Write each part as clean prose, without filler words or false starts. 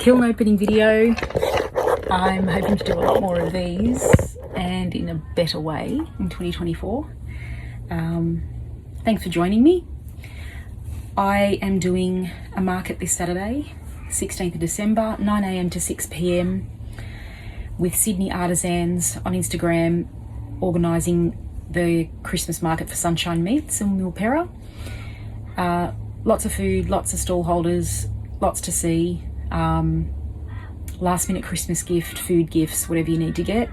kiln opening video. I'm hoping to do a lot more of these and in a better way in 2024. Thanks for joining me. I am doing a market this Saturday, 16th of December, 9 a.m. to 6 p.m. with Sydney Artisans on Instagram, organising the Christmas market for Sunshine Meats in Milperra. Lots of food, lots of stall holders, lots to see. Last minute Christmas gift, food gifts, whatever you need to get.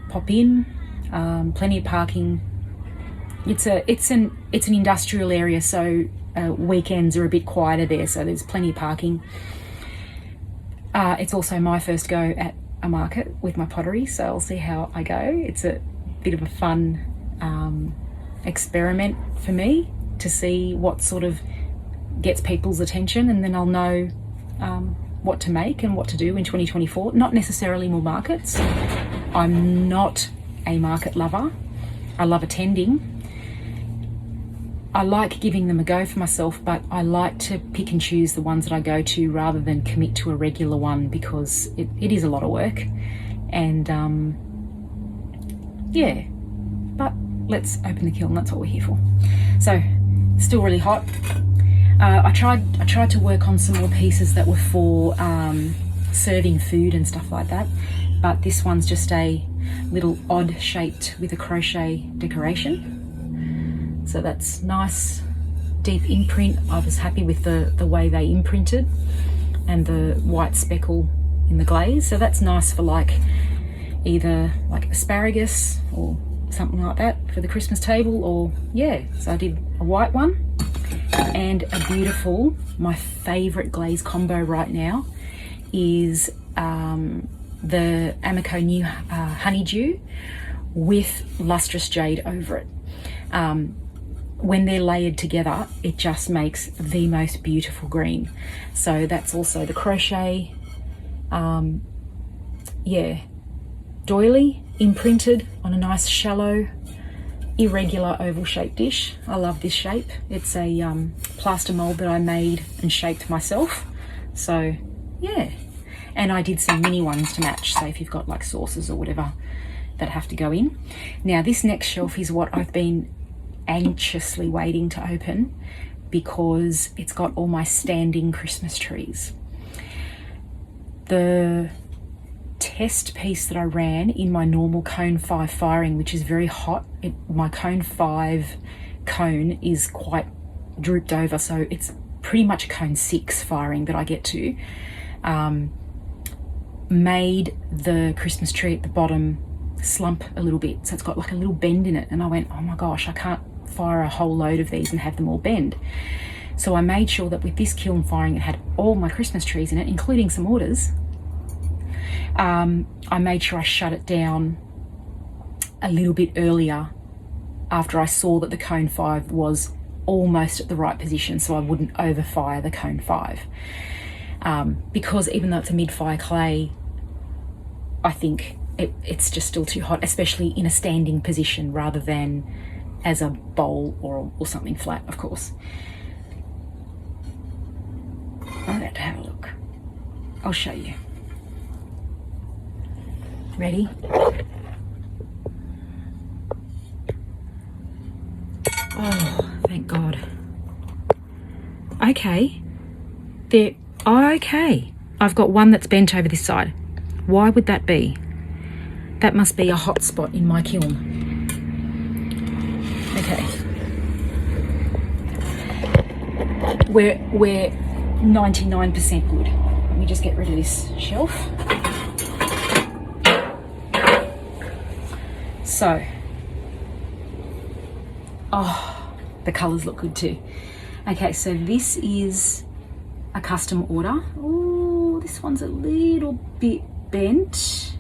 Pop in, plenty of parking. It's an industrial area, so weekends are a bit quieter there, so there's plenty of parking. It's also my first go at a market with my pottery, so I'll see how I go. It's a bit of a fun experiment for me to see what sort of gets people's attention, and then I'll know what to make and what to do in 2024. Not necessarily more markets. I'm not a market lover. I love attending. I like giving them a go for myself, but I like to pick and choose the ones that I go to rather than commit to a regular one, because it is a lot of work. And yeah, but let's open the kiln. That's what we're here for. So, still really hot. I tried to work on some more pieces that were for serving food and stuff like that, but this one's just a little odd shaped with a crochet decoration. So that's nice, deep imprint. I was happy with the way they imprinted and the white speckle in the glaze. So that's nice for like either like asparagus or something like that for the Christmas table, or yeah. So I did a white one and a beautiful, my favorite glaze combo right now is the Amico New Honeydew with lustrous jade over it. When they're layered together, it just makes the most beautiful green. So that's also the crochet, doily imprinted on a nice shallow, irregular oval shaped dish. I love this shape. It's a plaster mold that I made and shaped myself. So yeah, and I did some mini ones to match. So if you've got like sauces or whatever that have to go in. Now this next shelf is what I've been anxiously waiting to open, because it's got all my standing Christmas trees. The test piece that I ran in my normal cone 5 firing, which is very hot, my cone 5 cone is quite drooped over, so it's pretty much cone 6 firing that I get to, made the Christmas tree at the bottom slump a little bit, so it's got like a little bend in it, and I went, oh my gosh, I can't fire a whole load of these and have them all bend. So I made sure that with this kiln firing, it had all my Christmas trees in it, including some orders. I made sure I shut it down a little bit earlier after I saw that the cone 5 was almost at the right position, so I wouldn't overfire the cone 5. Because even though it's a mid-fire clay, I think it's just still too hot, especially in a standing position rather than as a bowl or something flat, of course. I'm about to have a look. I'll show you. Ready? Oh, thank God. Okay. Okay. I've got one that's bent over this side. Why would that be? That must be a hot spot in my kiln. Okay. We're 99% good. Let me just get rid of this shelf. So, oh, the colours look good too. Okay, so this is a custom order. Oh, this one's a little bit bent.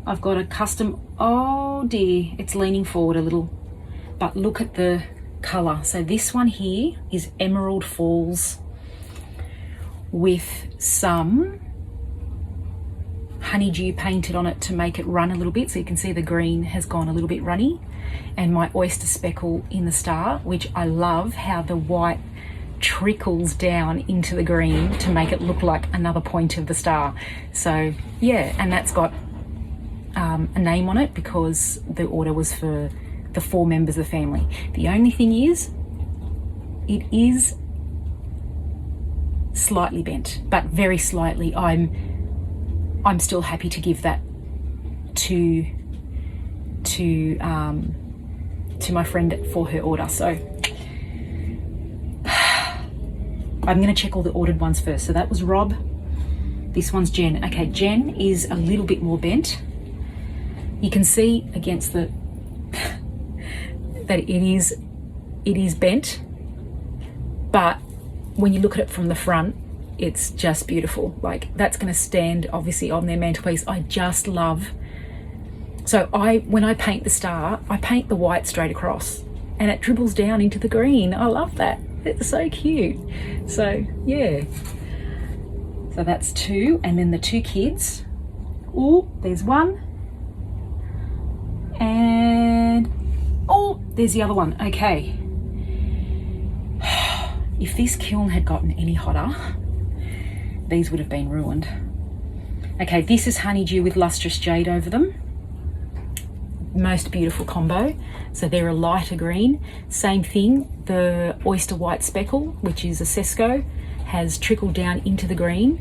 I've got a custom, oh dear, it's leaning forward a little, but look at the colour. So this one here is Emerald Falls with some honeydew painted on it to make it run a little bit, so you can see the green has gone a little bit runny, and my oyster speckle in the star, which I love how the white trickles down into the green to make it look like another point of the star. So yeah, and that's got a name on it because the order was for the 4 members of the family. The only thing is, it is slightly bent, but very slightly. I'm still happy to give that to my friend for her order. So I'm going to check all the ordered ones first. So that was Rob. This one's Jen. Okay, Jen is a little bit more bent. You can see against the that it is bent, but when you look at it from the front, it's just beautiful. Like, that's going to stand obviously on their mantelpiece. I just love. So when I paint the star, I paint the white straight across, and it dribbles down into the green. I love that. It's so cute. So yeah. So that's 2, and then the 2 kids. Oh, there's one. And oh, there's the other one. Okay. If this kiln had gotten any hotter, these would have been ruined. Okay, this is honeydew with lustrous jade over them. Most beautiful combo. So they're a lighter green. Same thing, the oyster white speckle, which is a Sesco, has trickled down into the green.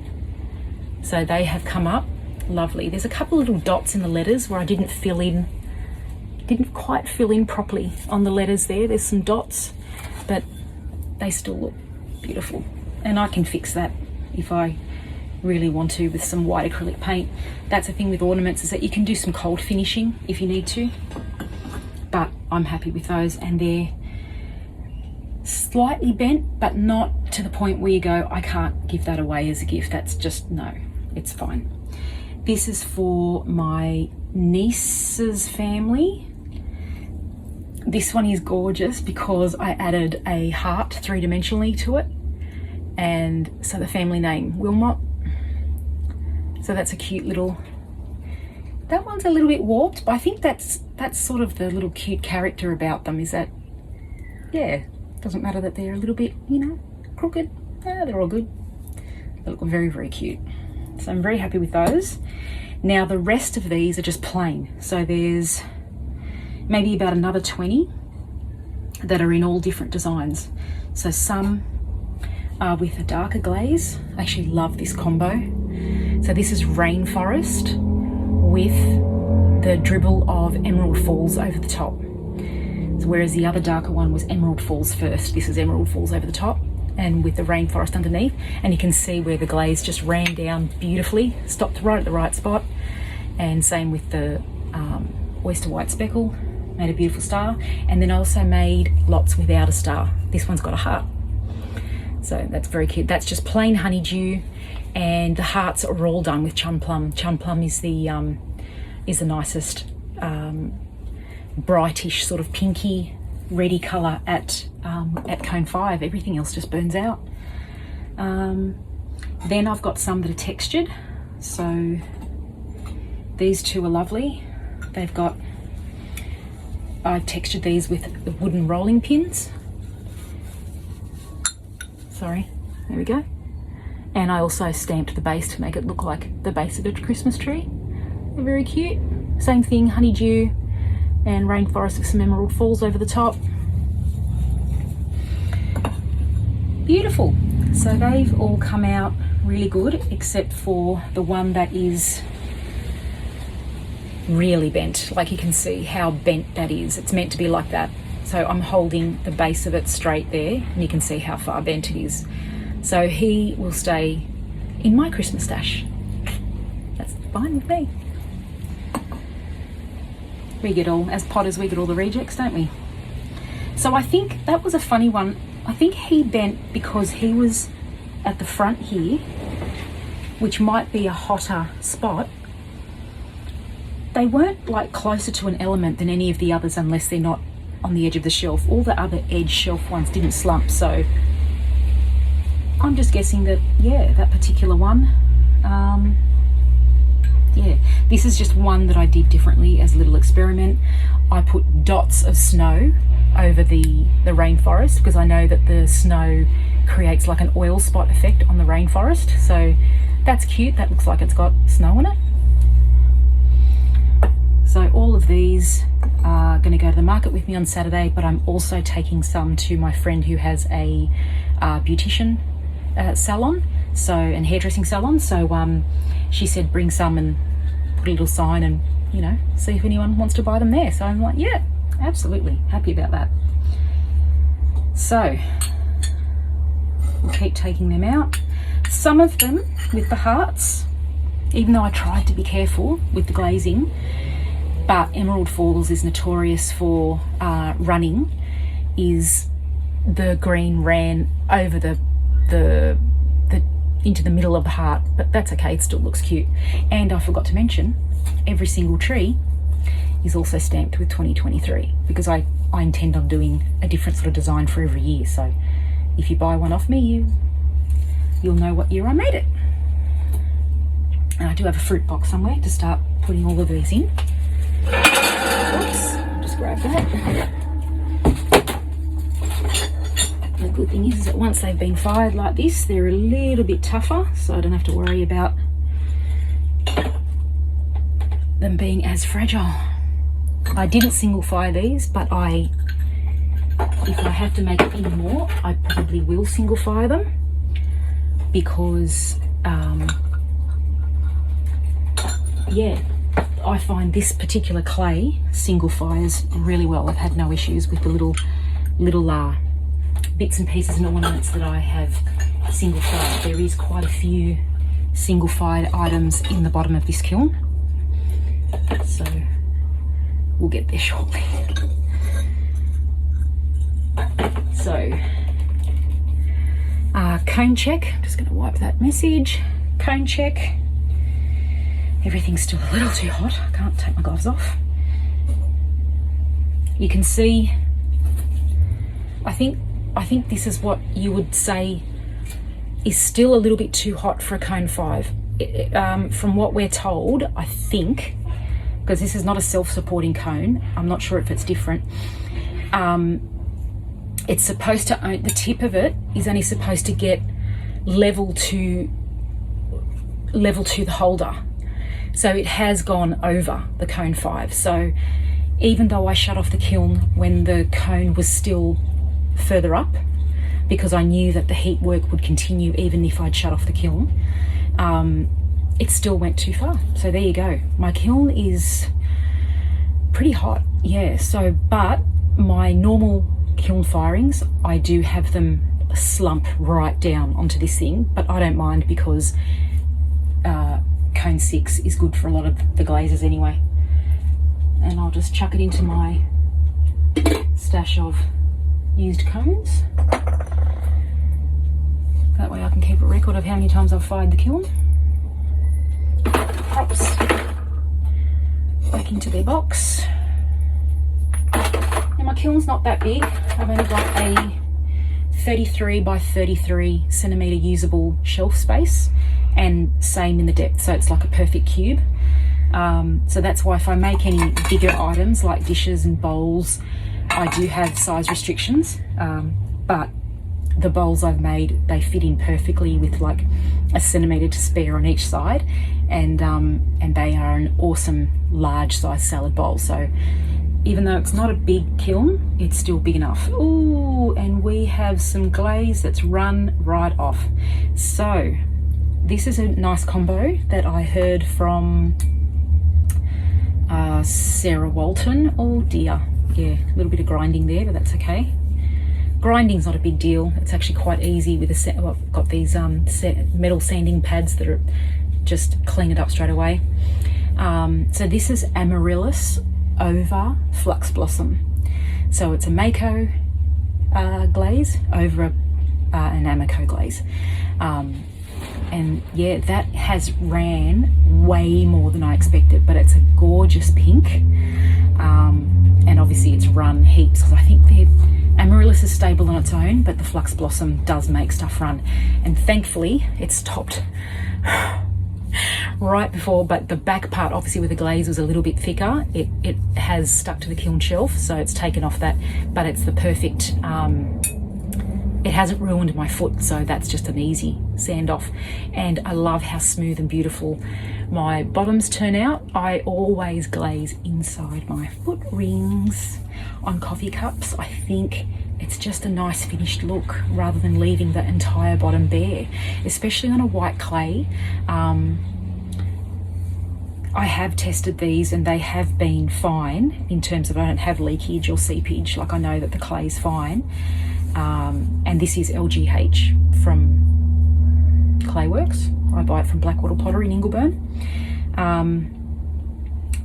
So they have come up lovely. There's a couple little dots in the letters where I didn't quite fill in properly on the letters there. There's some dots, but they still look beautiful. And I can fix that if I really want to with some white acrylic paint. That's the thing with ornaments, is that you can do some cold finishing if you need to, but I'm happy with those, and they're slightly bent, but not to the point where you go, I can't give that away as a gift. That's just, no, it's fine. This is for my niece's family. This one is gorgeous because I added a heart 3-dimensionally to it, and so the family name Wilmot. So that's a cute little, that one's a little bit warped, but I think that's sort of the little cute character about them, is that, yeah, doesn't matter that they're a little bit, you know, crooked. They're all good. They look very, very cute. So I'm very happy with those. Now the rest of these are just plain. So there's maybe about another 20 that are in all different designs. So some are with a darker glaze. I actually love this combo. So this is Rainforest with the dribble of Emerald Falls over the top. So whereas the other darker one was Emerald Falls first, this is Emerald Falls over the top, and with the Rainforest underneath. And you can see where the glaze just ran down beautifully, stopped right at the right spot. And same with the oyster white speckle, made a beautiful star. And then I also made lots without a star. This one's got a heart. So that's very cute. That's just plain honeydew, and the hearts are all done with chum plum. Chum plum is the nicest brightish sort of pinky reddy colour at Cone 5. Everything else just burns out. Then I've got some that are textured. So these 2 are lovely. I've textured these with the wooden rolling pins. Sorry, there we go. And I also stamped the base to make it look like the base of a Christmas tree. They're very cute. Same thing, honeydew and Rainforest with some Emerald Falls over the top. Beautiful. So they've all come out really good, except for the one that is really bent. Like, you can see how bent that is. It's meant to be like that. So I'm holding the base of it straight there, and you can see how far bent it is. So he will stay in my Christmas stash. That's fine with me. We get all, as potters, we get all the rejects, don't we? So I think that was a funny one. I think he bent because he was at the front here, which might be a hotter spot. They weren't like closer to an element than any of the others unless they're not on the edge of the shelf. All the other edge shelf ones didn't slump, so I'm just guessing that, yeah, that particular one, yeah, this is just one that I did differently as a little experiment. I put dots of snow over the rainforest because I know that the snow creates like an oil spot effect on the rainforest. So that's cute. That looks like it's got snow on it. So all of these are going to go to the market with me on Saturday, but I'm also taking some to my friend who has a beautician salon, and hairdressing salon. So she said bring some and put a little sign and, you know, see if anyone wants to buy them there. So I'm like, yeah, absolutely happy about that. So we'll keep taking them out. Some of them with the hearts, even though I tried to be careful with the glazing, but Emerald Falls is notorious for running, is the green ran over the into the middle of the heart, but that's okay, it still looks cute. And I forgot to mention, every single tree is also stamped with 2023, because I intend on doing a different sort of design for every year. So if you buy one off me, you'll know what year I made it. And I do have a fruit box somewhere to start putting all of these in. Oops, I'll just grab that. The good thing is that once they've been fired like this, they're a little bit tougher, so I don't have to worry about them being as fragile. I didn't single fire these, but if I have to make any more, I probably will single fire them, because yeah, I find this particular clay single fires really well. I've had no issues with the little bits and pieces and ornaments that I have single fired. There is quite a few single fired items in the bottom of this kiln, so we'll get there shortly. So cone check, I'm just going to wipe that message. Cone check. Everything's still a little too hot. I can't take my gloves off. You can see, I think this is what you would say is still a little bit too hot for a cone 5. From what we're told, I think, because this is not a self-supporting cone, I'm not sure if it's different, it's supposed to own, the tip of it is only supposed to get level to the holder. So it has gone over the cone 5. So even though I shut off the kiln when the cone was still further up, because I knew that the heat work would continue even if I'd shut off the kiln, it still went too far. So there you go. My kiln is pretty hot, yeah. So, but my normal kiln firings, I do have them slump right down onto this thing, but I don't mind, because cone 6 is good for a lot of the glazes anyway. And I'll just chuck it into my stash of used cones. That way I can keep a record of how many times I've fired the kiln. Props back into their box. Now my kiln's not that big. I've only got a 33 by 33 centimetre usable shelf space, and same in the depth, so it's like a perfect cube. So that's why if I make any bigger items like dishes and bowls, I do have size restrictions, but the bowls I've made, they fit in perfectly with like a centimetre to spare on each side, and they are an awesome large size salad bowl. So even though it's not a big kiln, it's still big enough. Ooh, and we have some glaze that's run right off. So this is a nice combo that I heard from Sarah Walton. Oh dear, yeah, a little bit of grinding there, but that's okay. Grinding's not a big deal. It's actually quite easy with a well, I've got these metal sanding pads that are just clean it up straight away. So this is Amaryllis over Flux Blossom. So it's a Mako glaze over an Amaco glaze. And yeah, that has ran way more than I expected, but it's a gorgeous pink. And obviously it's run heaps, because I think Amaryllis is stable on its own, but the Flux Blossom does make stuff run. And thankfully it stopped right before, but the back part, obviously where the glaze was a little bit thicker, it has stuck to the kiln shelf, so it's taken off that, but it's the perfect it hasn't ruined my foot, so that's just an easy sand off. And I love how smooth and beautiful my bottoms turn out. I always glaze inside my foot rings on coffee cups. I think it's just a nice finished look rather than leaving the entire bottom bare, especially on a white clay. I have tested these and they have been fine in terms of I don't have leakage or seepage. Like, I know that the clay is fine. And this is LGH from Clayworks. I buy it from Blackwater Pottery in Ingleburn.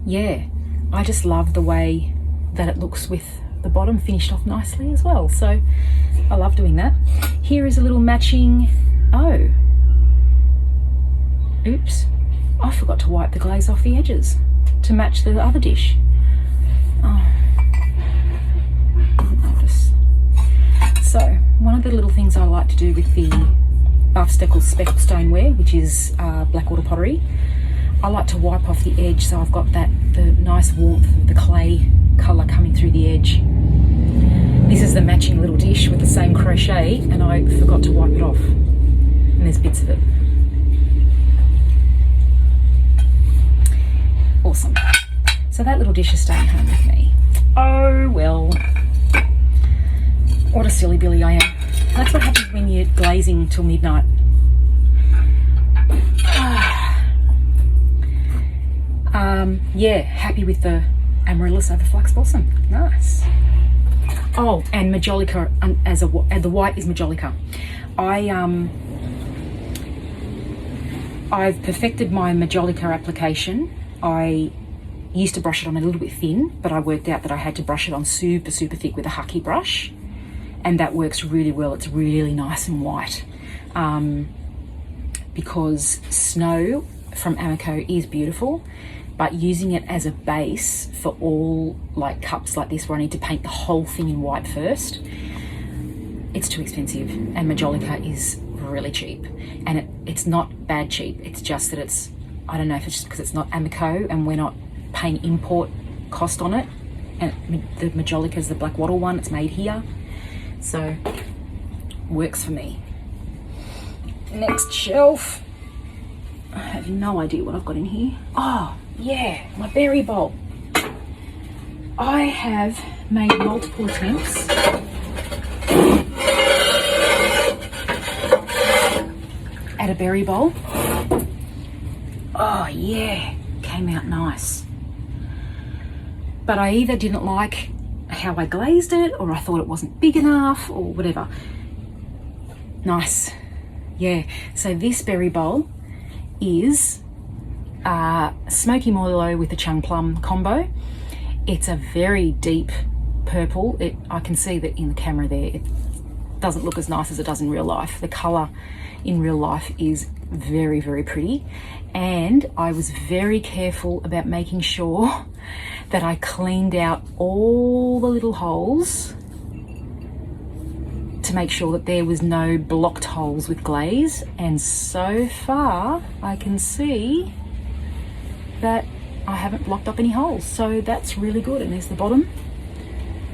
Yeah, I just love the way that it looks with the bottom finished off nicely as well. So I love doing that. Here is a little matching, oh, oops, I forgot to wipe the glaze off the edges to match the other dish. Oh, didn't notice. So one of the little things I like to do with the Buff Steckle Speckle stoneware, which is Blackwater Pottery, I like to wipe off the edge so I've got the nice warmth of the clay colour coming through the edge. This is the matching little dish with the same crochet, and I forgot to wipe it off, and there's bits of it. Awesome. So that little dish is staying home with me. Oh well, what a silly Billy I am. That's what happens when you're glazing till midnight. Yeah, happy with the Amaryllis over Flux Blossom. Nice. Oh, and Majolica, the white is Majolica. I've perfected my Majolica application. I used to brush it on a little bit thin, but I worked out that I had to brush it on super, super thick with a Hucky brush, and that works really well. It's really nice and white. Because snow from Amico is beautiful, but using it as a base for all like cups like this where I need to paint the whole thing in white first, it's too expensive. And Majolica is really cheap, and it's not bad cheap, it's just that it's, I don't know if it's just because it's not Amico and we're not paying import cost on it, and the Majolica is the black wattle one, it's made here, so works for me. Next shelf, I have no idea what I've got in here. Oh yeah, my berry bowl. I have made multiple attempts at a berry bowl. Oh yeah, came out nice. But I either didn't like how I glazed it, or I thought it wasn't big enough, or whatever. Nice. Yeah, so this berry bowl is Smoky Merlot with the Chung Plum combo. It's a very deep purple. I can see that in the camera there. It doesn't look as nice as it does in real life. The colour in real life is very, very pretty. And I was very careful about making sure that I cleaned out all the little holes to make sure that there was no blocked holes with glaze. And so far, I can see that I haven't blocked up any holes. So that's really good. And there's the bottom.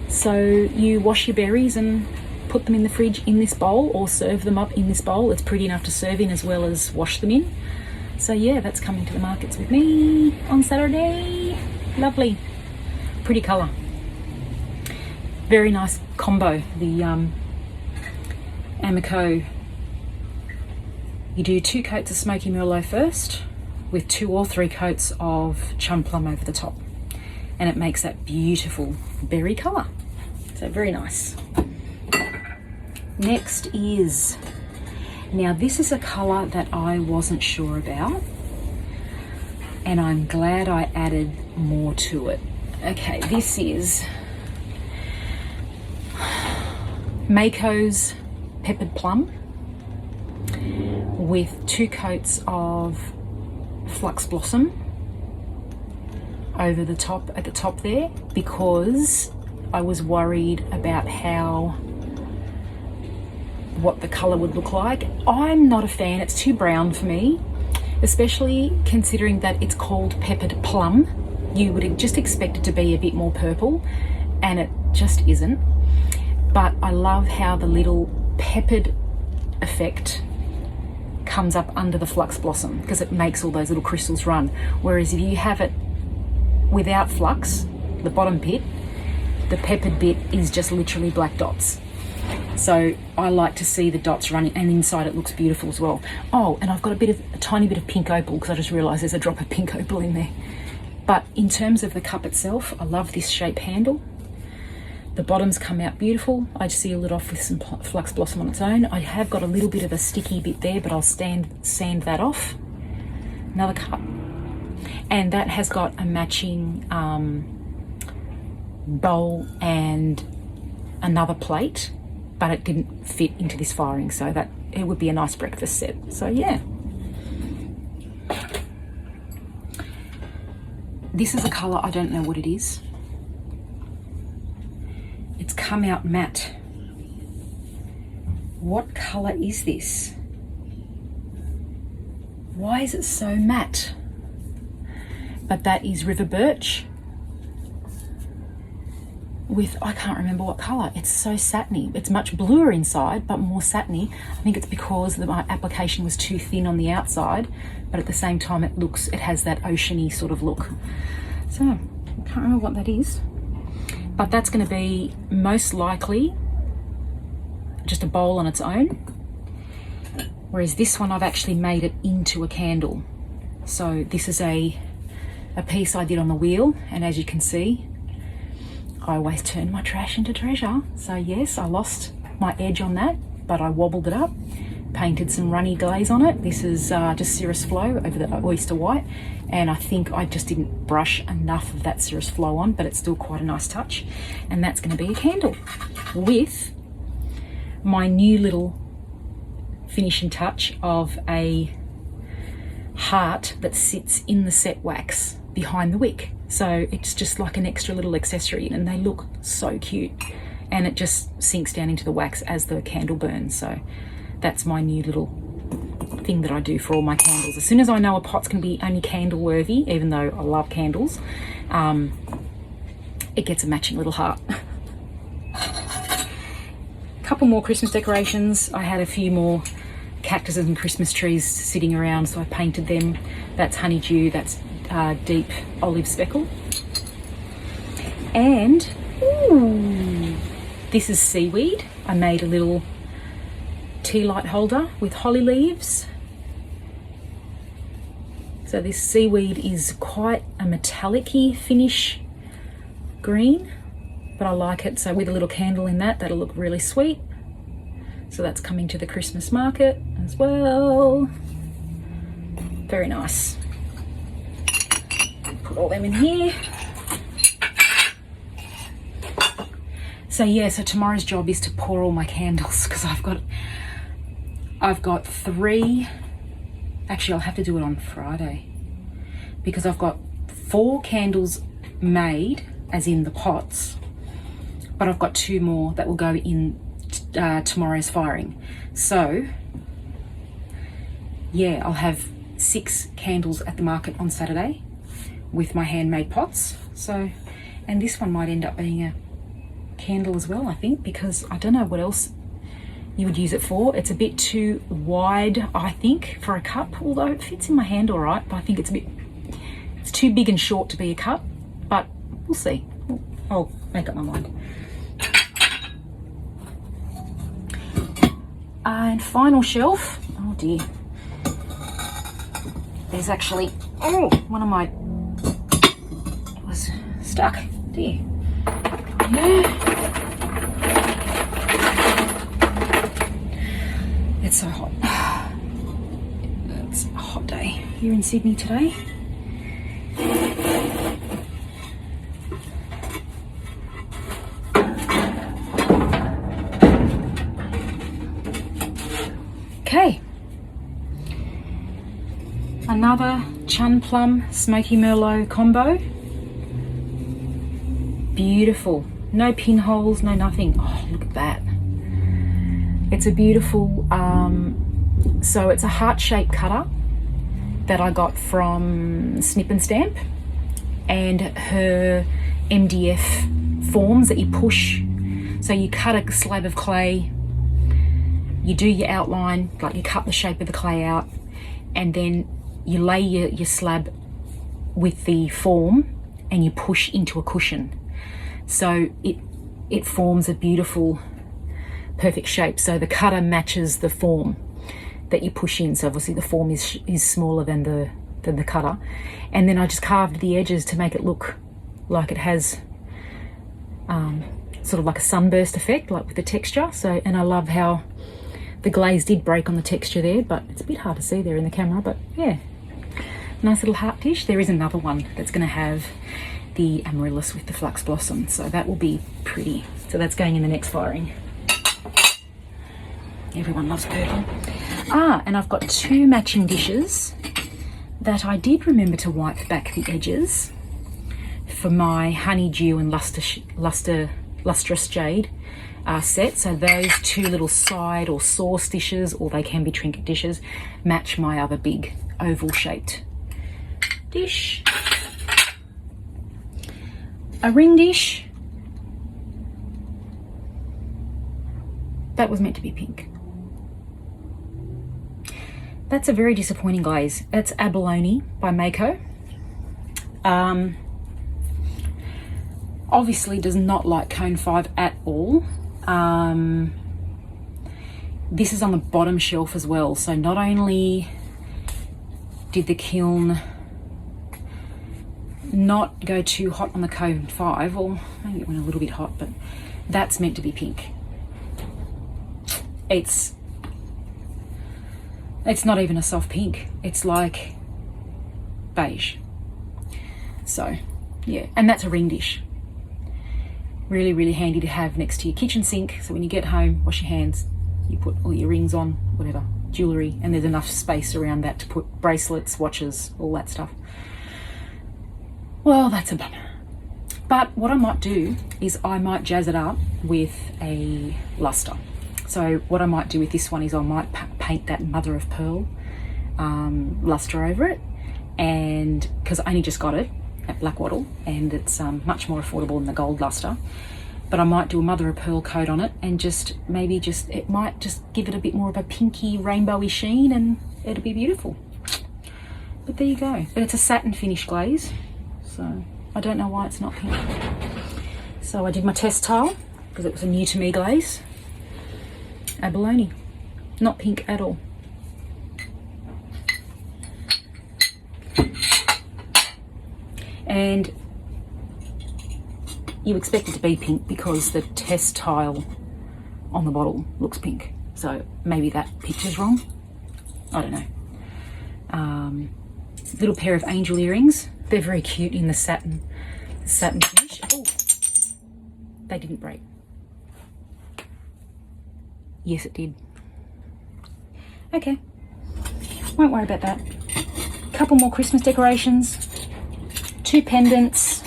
So you wash your berries and put them in the fridge in this bowl, or serve them up in this bowl. It's pretty enough to serve in as well as wash them in. So yeah, that's coming to the markets with me on Saturday. Lovely. Pretty colour. Very nice combo. The Amico, you do 2 coats of Smoky Merlot first with 2 or 3 coats of Chum Plum over the top, and it makes that beautiful berry colour. So very nice. Next is, now this is a colour that I wasn't sure about, and I'm glad I added more to it. Okay, this is Mako's Peppered Plum with 2 coats of Flux Blossom over the top, at the top there, because I was worried about what the colour would look like. I'm not a fan, it's too brown for me, especially considering that it's called Peppered Plum. You would just expect it to be a bit more purple, and it just isn't. But I love how the little peppered effect comes up under the flux blossom because it makes all those little crystals run. Whereas if you have it without flux, the bottom bit, the peppered bit is just literally black dots. So I like to see the dots running, and inside it looks beautiful as well. Oh, and I've got a tiny bit of pink opal because I just realised there's a drop of pink opal in there. But in terms of the cup itself, I love this shape handle. The bottoms come out beautiful. I just seal it off with some flux blossom on its own. I have got a little bit of a sticky bit there, but I'll sand that off. Another cup. And that has got a matching bowl and another plate, but it didn't fit into this firing, so that it would be a nice breakfast set. So yeah. This is a colour, I don't know what it is. It's come out matte. What colour is this? Why is it so matte? But that is River Birch with, I can't remember what colour. It's so satiny. It's much bluer inside, but more satiny. I think it's because my application was too thin on the outside, but at the same time it has that oceany sort of look. So, I can't remember what that is. But that's going to be most likely just a bowl on its own. Whereas this one, I've actually made it into a candle. So this is a piece I did on the wheel, and as you can see, I always turn my trash into treasure. So yes, I lost my edge on that, but I wobbled it up, painted some runny glaze on it. This is just Cirrus Flow over the oyster white, and I think I just didn't brush enough of that Cirrus Flow on, but it's still quite a nice touch. And that's going to be a candle with my new little finishing touch of a heart that sits in the set wax behind the wick. So it's just like an extra little accessory, and they look so cute, and it just sinks down into the wax as the candle burns. So that's my new little thing that I do for all my candles. As soon as I know a pot's can be only candle worthy, even though I love candles, it gets a matching little heart. Couple more Christmas decorations. I had a few more cactuses and Christmas trees sitting around, so I painted them. That's honeydew, that's deep olive speckle. And ooh, this is seaweed. I made a little tea light holder with holly leaves. So this seaweed is quite a metallic-y finish green, but I like it. So with a little candle in that, that'll look really sweet. So that's coming to the Christmas market as well. Very nice. Put all them in here. So yeah, so tomorrow's job is to pour all my candles, because I've got 3, actually I'll have to do it on Friday, because I've got 4 candles made, as in the pots, but I've got 2 more that will go in tomorrow's firing. So yeah, I'll have 6 candles at the market on Saturday with my handmade pots. So, and this one might end up being a candle as well, I think, because I don't know what else you would use it for. It's a bit too wide, I think, for a cup, although it fits in my hand all right, but I think it's too big and short to be a cup, but we'll see. I'll make up my mind. And final shelf, oh dear, there's actually, one of my, it was stuck, dear. Yeah. It's so hot. It's a hot day here in Sydney today. Okay. Another Chun Plum Smoky Merlot combo. Beautiful. No pinholes, no nothing. Oh, look at that. It's a beautiful, so it's a heart-shaped cutter that I got from Snip and Stamp, and her MDF forms that you push. So you cut a slab of clay you do your outline, like you cut the shape of the clay out, and then you lay your slab with the form and you push into a cushion. So it forms a beautiful, perfect shape. So the cutter matches the form that you push in. So obviously the form is smaller than the cutter. And then I just carved the edges to make it look like it has sort of like a sunburst effect, like with the texture. So, and I love how the glaze did break on the texture there, but it's a bit hard to see there in the camera, but yeah. Nice little heart dish. There is another one that's going to have the amaryllis with the flux blossom, so that will be pretty. So that's going in the next firing. Everyone loves purple. And I've got 2 matching dishes that I did remember to wipe back the edges for my honeydew and lustrous jade set. So those 2 little side or sauce dishes, or they can be trinket dishes, match my other big oval shaped dish. A ring dish that was meant to be pink. That's a very disappointing glaze. It's Abalone by Mako. Obviously does not like cone 5 at all. This is on the bottom shelf as well, so not only did the kiln not go too hot on the cone 5, or maybe it went a little bit hot, but that's meant to be pink. It's not even a soft pink, it's like beige. So yeah, and that's a ring dish. Really, really handy to have next to your kitchen sink, so when you get home, wash your hands, you put all your rings on, whatever, jewellery, and there's enough space around that to put bracelets, watches, all that stuff. Well, that's a bummer. But what I might do is I might jazz it up with a luster. So what I might do with this one is I might paint that mother of pearl luster over it, and because I only just got it at Blackwattle, and it's much more affordable than the gold luster, but I might do a mother of pearl coat on it, and it might just give it a bit more of a pinky rainbowy sheen, and it'll be beautiful. But there you go. But it's a satin finish glaze, so I don't know why it's not pink. So I did my test tile because it was a new to me glaze. Abalone, not pink at all. And you expect it to be pink because the test tile on the bottle looks pink. So maybe that picture's wrong. I don't know. Little pair of angel earrings. They're very cute in the satin finish. Oh, they didn't break. Yes, it did. Okay, won't worry about that. Couple more Christmas decorations. 2 pendants.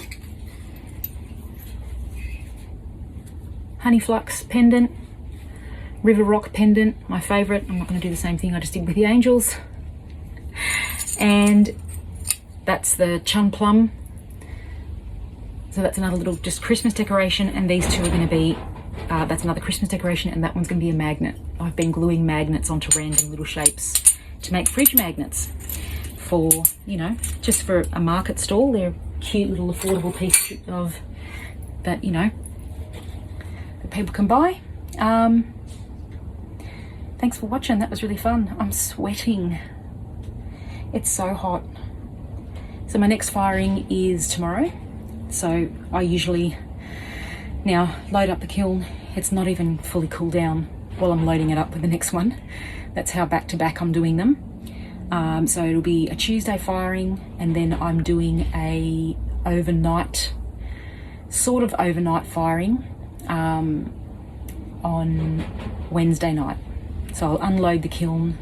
Honey flux pendant. River rock pendant, my favourite. I'm not going to do the same thing I just did with the angels. And that's the chun plum. So that's another little just Christmas decoration, and these 2 are going to be that's another Christmas decoration, and that one's going to be a magnet. I've been gluing magnets onto random little shapes to make fridge magnets for, you know, just for a market stall. They're cute little affordable pieces of that, you know, that people can buy. Thanks for watching. That was really fun. I'm sweating. It's so hot. So my next firing is tomorrow. So I usually now load up the kiln. It's not even fully cooled down while I'm loading it up with the next one. That's how back to back I'm doing them. So it'll be a Tuesday firing, and then I'm doing a sort of overnight firing on Wednesday night. So I'll unload the kiln,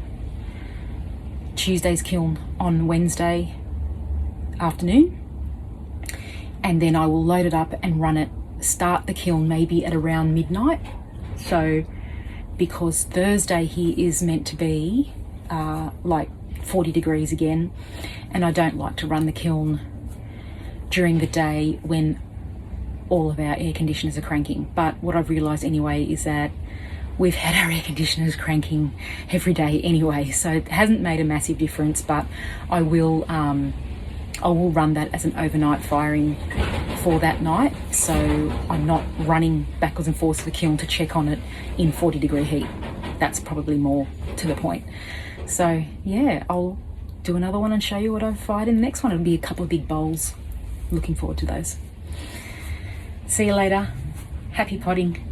Tuesday's kiln, on Wednesday afternoon, and then I will load it up and run it, start the kiln maybe at around midnight. So because Thursday here is meant to be like 40 degrees again, and I don't like to run the kiln during the day when all of our air conditioners are cranking. But what I've realised anyway is that we've had our air conditioners cranking every day anyway, so it hasn't made a massive difference, but I will run that as an overnight firing for that night, so I'm not running backwards and forwards to the kiln to check on it in 40-degree heat. That's probably more to the point. So yeah, I'll do another one and show you what I've fired in the next one. It'll be a couple of big bowls. Looking forward to those. See you later. Happy potting.